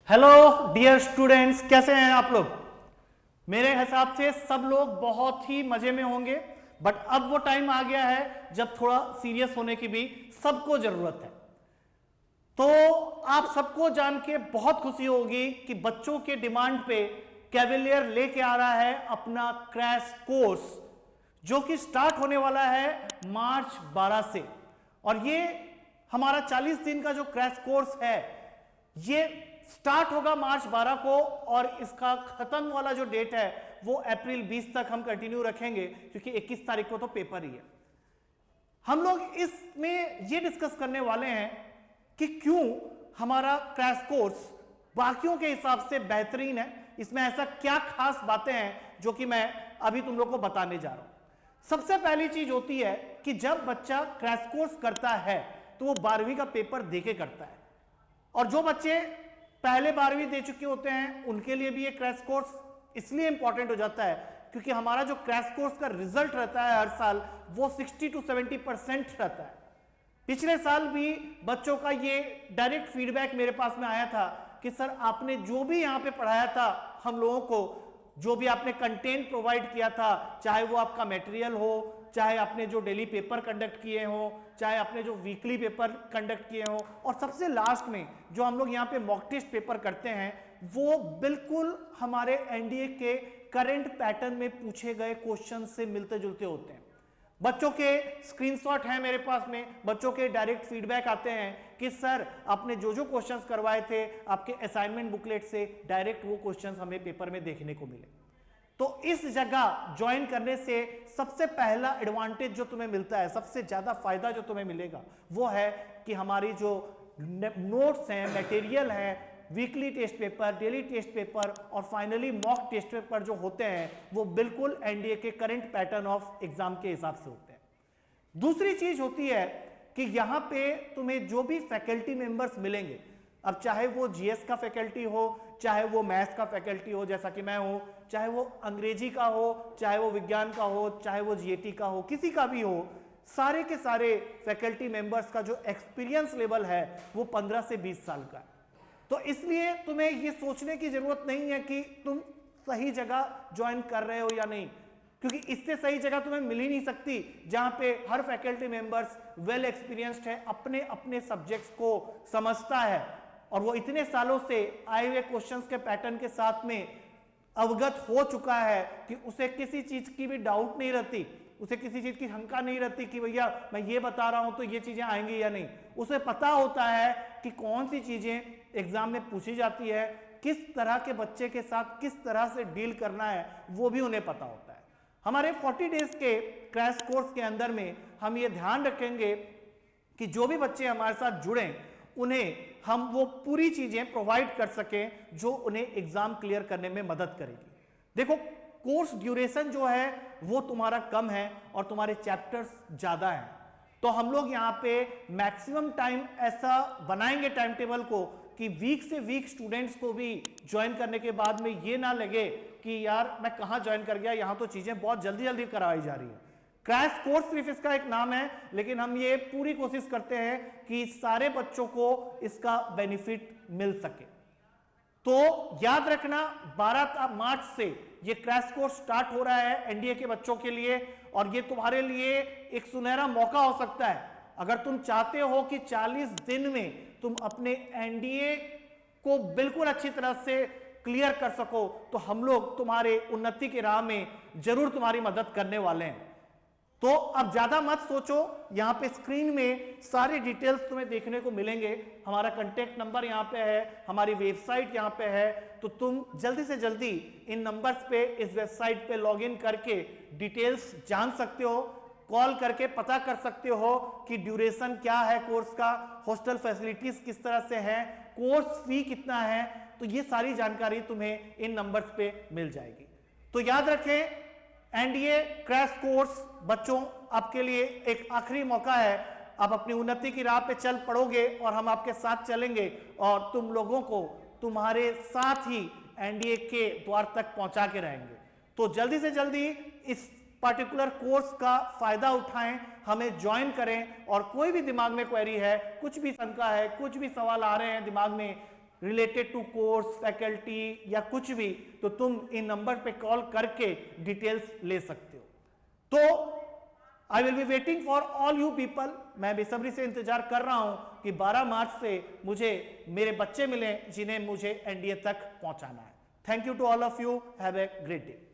Hello dear students, कैसे हैं आप लोग। मेरे हिसाब से सब लोग बहुत ही मजे में होंगे, बट अब वो टाइम आ गया है जब थोड़ा सीरियस होने की भी सबको जरूरत है। तो आप सबको जान के बहुत खुशी होगी कि बच्चों के डिमांड पे कैवेलियर लेके आ रहा है अपना क्रैश कोर्स, जो कि स्टार्ट होने वाला है मार्च 12 से। और ये हमारा 40 दिन का जो क्रैश कोर्स है ये स्टार्ट होगा मार्च 12 को, और इसका खत्म वाला जो डेट है वो अप्रैल 20 तक हम कंटिन्यू रखेंगे, क्योंकि 21 तारीख को तो पेपर ही है। हम लोग इसमें ये डिस्कस करने वाले हैं कि क्यों हमारा क्रैश कोर्स बाकियों के हिसाब से बेहतरीन है, इसमें ऐसा क्या खास बातें हैं जो कि मैं अभी तुम लोग को बताने जा रहा हूं। सबसे पहली चीज होती है कि जब बच्चा क्रैश कोर्स करता है तो वो 12वीं का पेपर देके करता है, और जो बच्चे पहले 12वीं दे चुके होते हैं उनके लिए भी ये क्रैश कोर्स इसलिए इंपॉर्टेंट हो जाता है क्योंकि हमारा जो क्रैश कोर्स का रिजल्ट रहता है हर साल वो 60 to 70% रहता है। पिछले साल भी बच्चों का ये डायरेक्ट फीडबैक मेरे पास में आया था कि सर आपने जो भी यहाँ पे पढ़ाया था हम लोगों को, जो भी आपने कंटेंट प्रोवाइड किया था, चाहे वो आपका मटेरियल हो, चाहे आपने जो डेली पेपर कंडक्ट किए हो, चाहे आपने जो वीकली पेपर कंडक्ट किए हो, और सबसे लास्ट में जो हम लोग यहाँ पे मॉक टेस्ट पेपर करते हैं वो बिल्कुल हमारे एनडीए के करंट पैटर्न में पूछे गए क्वेश्चन से मिलते जुलते होते हैं। बच्चों के स्क्रीनशॉट हैं मेरे पास में, बच्चों के डायरेक्ट फीडबैक आते हैं कि सर आपने जो जो क्वेश्चंस करवाए थे आपके असाइनमेंट बुकलेट से डायरेक्ट वो क्वेश्चंस हमें पेपर में देखने को मिले। तो इस जगह ज्वाइन करने से सबसे पहला एडवांटेज जो तुम्हें मिलता है, सबसे ज्यादा फायदा जो तुम्हें मिलेगा वो है कि हमारी जो नोट्स हैं, मटेरियल है, weekly test paper, daily test paper और फाइनली मॉक टेस्ट पेपर जो होते हैं वो बिल्कुल एनडीए के करंट पैटर्न ऑफ एग्जाम के हिसाब से होते हैं। दूसरी चीज होती है कि यहां पे तुम्हें जो भी फैकल्टी मेंबर्स मिलेंगे, अब चाहे वो जीएस का फैकल्टी हो, चाहे वो मैथ्स का फैकल्टी हो जैसा कि मैं हूं, चाहे वो अंग्रेजी का हो, चाहे वो विज्ञान का हो, चाहे वो जीएटी का हो, किसी का भी हो, सारे के सारे फैकल्टी मेंबर्स का जो एक्सपीरियंस लेवल है वो 15 से 20 साल का है। तो इसलिए तुम्हें ये सोचने की जरूरत नहीं है कि तुम सही जगह ज्वाइन कर रहे हो या नहीं, क्योंकि इससे सही जगह तुम्हें मिल ही नहीं सकती जहां पे हर फैकल्टी मेंबर्स वेल एक्सपीरियंस्ड है, अपने अपने सब्जेक्ट्स को समझता है और वो इतने सालों से आए हुए क्वेश्चंस के पैटर्न के साथ में अवगत हो चुका है कि उसे किसी चीज की भी डाउट नहीं रहती, उसे किसी चीज की शंका नहीं रहती कि भैया मैं ये बता रहा हूं तो ये चीजें आएंगी या नहीं। उसे पता होता है कि कौन सी चीजें एग्जाम में पूछी जाती है, किस तरह के बच्चे के साथ किस तरह से डील करना है वो भी उन्हें पता होता है। हमारे 40 डेज के क्रैश कोर्स के अंदर में हम ये ध्यान रखेंगे कि जो भी बच्चे हमारे साथ जुड़े उन्हें हम वो पूरी चीजें प्रोवाइड कर सकें जो उन्हें एग्जाम क्लियर करने में मदद करेगी। देखो, कोर्स ड्यूरेशन जो है वो तुम्हारा कम है और तुम्हारे चैप्टर्स ज्यादा हैं, तो हम लोग यहाँ पे मैक्सिमम टाइम ऐसा बनाएंगे टाइम टेबल को कि वीक से वीक स्टूडेंट्स को भी ज्वाइन करने के बाद में ये ना लगे कि यार मैं कहाँ ज्वाइन कर गया, यहाँ तो चीजें बहुत जल्दी जल्दी कराई जा रही है। क्रैश कोर्स सिर्फ इसका एक नाम है, लेकिन हम ये पूरी कोशिश करते हैं कि सारे बच्चों को इसका बेनिफिट मिल सके। तो याद रखना 12 मार्च से ये क्रैश कोर्स स्टार्ट हो रहा है एनडीए के बच्चों के लिए, और ये तुम्हारे लिए एक सुनहरा मौका हो सकता है। अगर तुम चाहते हो कि 40 दिन में तुम अपने एनडीए को बिल्कुल अच्छी तरह से क्लियर कर सको, तो हम लोग तुम्हारे उन्नति की राह में जरूर तुम्हारी मदद करने वाले हैं। तो अब ज्यादा मत सोचो, यहां पे स्क्रीन में सारे डिटेल्स तुम्हें देखने को मिलेंगे। हमारा कांटेक्ट नंबर यहां पे है, हमारी वेबसाइट यहां पे है, तो तुम जल्दी से जल्दी इन नंबर्स पे इस वेबसाइट पे लॉगिन करके डिटेल्स जान सकते हो, कॉल करके पता कर सकते हो कि ड्यूरेशन क्या है कोर्स का, हॉस्टल फैसिलिटीज किस तरह से है, कोर्स फी कितना है, तो ये सारी जानकारी तुम्हें इन नंबर्स पे मिल जाएगी। तो याद रखें, एनडीए क्रैश कोर्स बच्चों आपके लिए एक आखिरी मौका है। आप अपनी उन्नति की राह पे चल पड़ोगे और हम आपके साथ चलेंगे और तुम लोगों को तुम्हारे साथ ही एनडीए के द्वार तक पहुंचा के रहेंगे। तो जल्दी से जल्दी इस पर्टिकुलर कोर्स का फायदा उठाएं, हमें ज्वाइन करें, और कोई भी दिमाग में क्वेरी है, कुछ भी शंका है, कुछ भी सवाल आ रहे हैं दिमाग में, रिलेटेड टू कोर्स, फैकल्टी या कुछ भी, तो तुम इन नंबर पे कॉल करके डिटेल्स ले सकते हो। तो I will be waiting for all you people. मैं बेसब्री से इंतजार कर रहा हूं कि 12 मार्च से मुझे मेरे बच्चे मिलें जिन्हें मुझे एनडीए तक पहुंचाना है। Thank you to all of you, have a great day.